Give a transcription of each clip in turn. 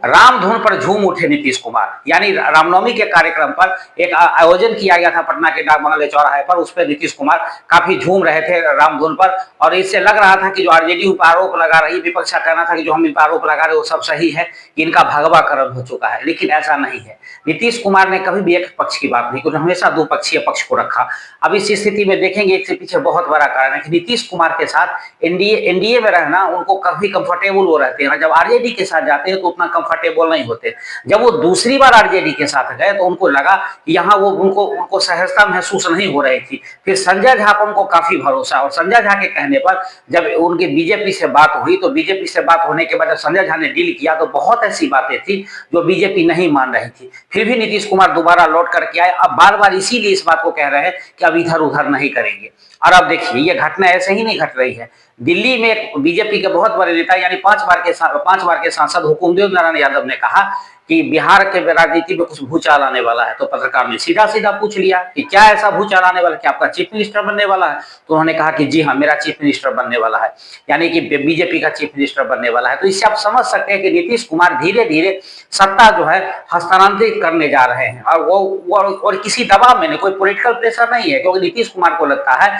रामधुन पर झूम उठे नीतीश कुमार। यानी रामनवमी के कार्यक्रम पर एक आयोजन किया गया था पटना के डाक बंगले चौराहे पर, उस पर नीतीश कुमार काफी झूम रहे थे रामधुन पर। और इससे लग रहा था कि जो आरजेडी पर आरोप लगा रही, विपक्ष का कहना था कि जो हम इन पर आरोप लगा रहे वो सब सही है, कि इनका भगवाकरण हो चुका है, लेकिन ऐसा नहीं है। नीतीश कुमार ने कभी भी एक पक्ष की बात नहीं की, उन्होंने हमेशा दो पक्षीय पक्ष को रखा। अब इस स्थिति में देखेंगे इसके पीछे बहुत बड़ा कारण है कि नीतीश कुमार के साथ एनडीए में रहना उनको काफी कंफर्टेबल वो रहते हैं। जब आरजेडी के साथ जाते हैं तो उतना कंफर्टेबल नहीं होते। जब वो दूसरी बार आरजेडी के साथ गए तो उनको लगा कि यहाँ वो उनको सहजता महसूस नहीं हो रही थी। फिर संजय झा पर उनको काफी भरोसा, और संजय झा के कहने पर जब उनकी बीजेपी से बात हुई तो बीजेपी से बात होने के बाद जब संजय झा ने डील किया तो बहुत ऐसी बातें थी जो बीजेपी नहीं मान रही थी। फिर भी नीतीश कुमार दोबारा लौट करके आए। अब बार बार इसीलिए इस बात को कह रहे हैं कि अब इधर उधर नहीं करेंगे। और अब देखिए ये घटना ऐसे ही नहीं घट रही है। दिल्ली में एक बीजेपी के बहुत बड़े नेता यानी 5 बार के सांसद हुकुमदेव नारायण यादव ने कहा कि बिहार के राजनीति में कुछ भूचाल आने वाला है। तो पत्रकार ने सीधा सीधा पूछ लिया कि क्या ऐसा भूचाल आने वाला है, कि आपका चीफ मिनिस्टर बनने वाला है? तो उन्होंने कहा कि जी हाँ, मेरा चीफ मिनिस्टर बनने वाला है, यानी कि बीजेपी का चीफ मिनिस्टर बनने वाला है। तो इससे आप समझ सकते हैं कि नीतीश कुमार धीरे धीरे सत्ता जो है हस्तांतरित करने जा रहे हैं। और वो किसी दबाव में नहीं, कोई पॉलिटिकल प्रेशर नहीं है, क्योंकि नीतीश कुमार को लगता है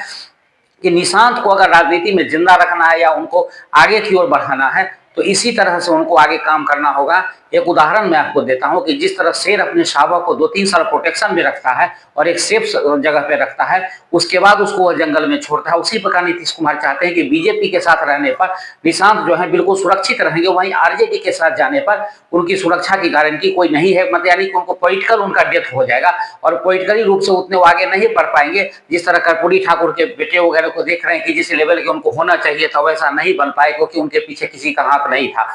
कि निशांत को अगर राजनीति में जिंदा रखना है या उनको आगे की ओर बढ़ाना है तो इसी तरह से उनको आगे काम करना होगा। एक उदाहरण मैं आपको देता हूं कि जिस तरह शेर अपने शावक को 2-3 साल प्रोटेक्शन में रखता है और एक सेफ जगह पे रखता है, उसके बाद उसको वह जंगल में छोड़ता है, उसी प्रकार नीतीश कुमार चाहते हैं कि बीजेपी के साथ रहने पर निशांत जो है बिल्कुल सुरक्षित रहेंगे, वहीं आरजेडी के साथ जाने पर उनकी सुरक्षा की गारंटी कोई नहीं है। मतलब यानी कि उनको पॉलिटिकल उनका डेथ हो जाएगा और पॉलिटिकली रूप से उतने वो आगे नहीं बढ़ पाएंगे। जिस तरह कर्पूरी ठाकुर के बेटे वगैरह को देख रहे हैं कि जिस लेवल के उनको होना चाहिए था वैसा नहीं बन पाए, क्योंकि उनके पीछे किसी का हाथ नहीं था।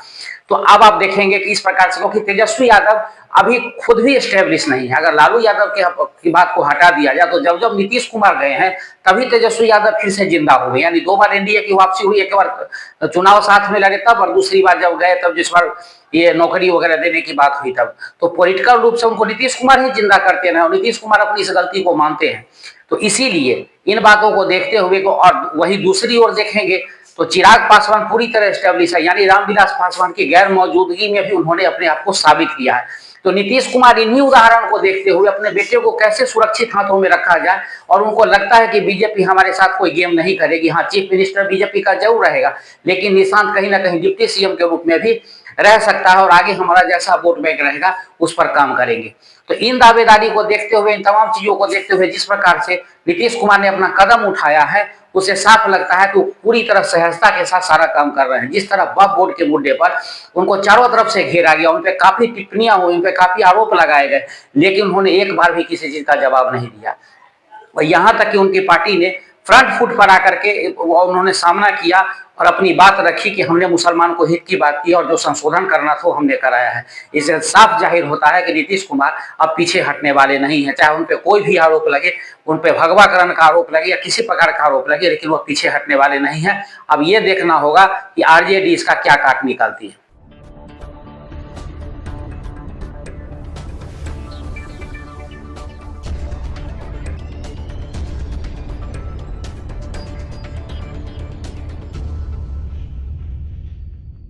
तो अब आप देखेंगे कि इस प्रकार से, क्योंकि तेजस्वी यादव अभी खुद भी स्टेब्लिश नहीं है। अगर लालू यादव की बात को हटा दिया जाए तो जब जब नीतीश कुमार गए हैं तभी तेजस्वी यादव फिर से जिंदा हो गए। यानी 2 बार एनडीए की वापसी हुई, एक बार चुनाव साथ में लड़े तब, और दूसरी बार जब गए तब जिस बार ये नौकरी वगैरह देने की बात हुई तब। तो पॉलिटिकल रूप से उनको नीतीश कुमार ही जिंदा करते हैं और नीतीश कुमार अपनी इस गलती को मानते हैं। तो इसीलिए इन बातों को देखते हुए को, और वही दूसरी ओर देखेंगे तो चिराग पासवान पूरी तरह स्टेब्लिश है, यानी रामविलास पासवान की गैर मौजूदगी में भी उन्होंने अपने आप को साबित किया है। तो नीतीश कुमार इन्हीं उदाहरण को देखते हुए अपने बेटे को कैसे सुरक्षित हाथों में रखा जाए, और उनको लगता है कि बीजेपी हमारे साथ कोई गेम नहीं करेगी। हाँ, चीफ मिनिस्टर बीजेपी का जरूर रहेगा, लेकिन निशांत कहीं ना कहीं डिप्टी सीएम के रूप में भी रह सकता है और आगे हमारा जैसा वोट बैंक रहेगा उस पर काम करेंगे। तो इन दावेदारी को देखते हुए, इन तमाम चीजों को देखते हुए जिस प्रकार से नीतीश कुमार ने अपना कदम उठाया है, उसे साफ लगता है कि वो पूरी तरह सहजता के साथ सारा काम कर रहे हैं। जिस तरह वक्फ बोर्ड के मुद्दे पर उनको चारों तरफ से घेरा गया, उन पर काफी टिप्पणियां हुई, उन पर काफी आरोप लगाए गए, लेकिन उन्होंने एक बार भी किसी चीज का जवाब नहीं दिया। और यहाँ तक कि उनकी पार्टी ने फ्रंट फुट पर आकर के उन्होंने सामना किया और अपनी बात रखी कि हमने मुसलमान को हित की बात की और जो संशोधन करना था वो हमने कराया है। इससे साफ जाहिर होता है कि नीतीश कुमार अब पीछे हटने वाले नहीं है, चाहे उन पर कोई भी आरोप लगे, उन पर भगवाकरण का आरोप लगे या किसी प्रकार का आरोप लगे, लेकिन वो पीछे हटने वाले नहीं है। अब ये देखना होगा कि आरजेडी इसका क्या काट निकालती है।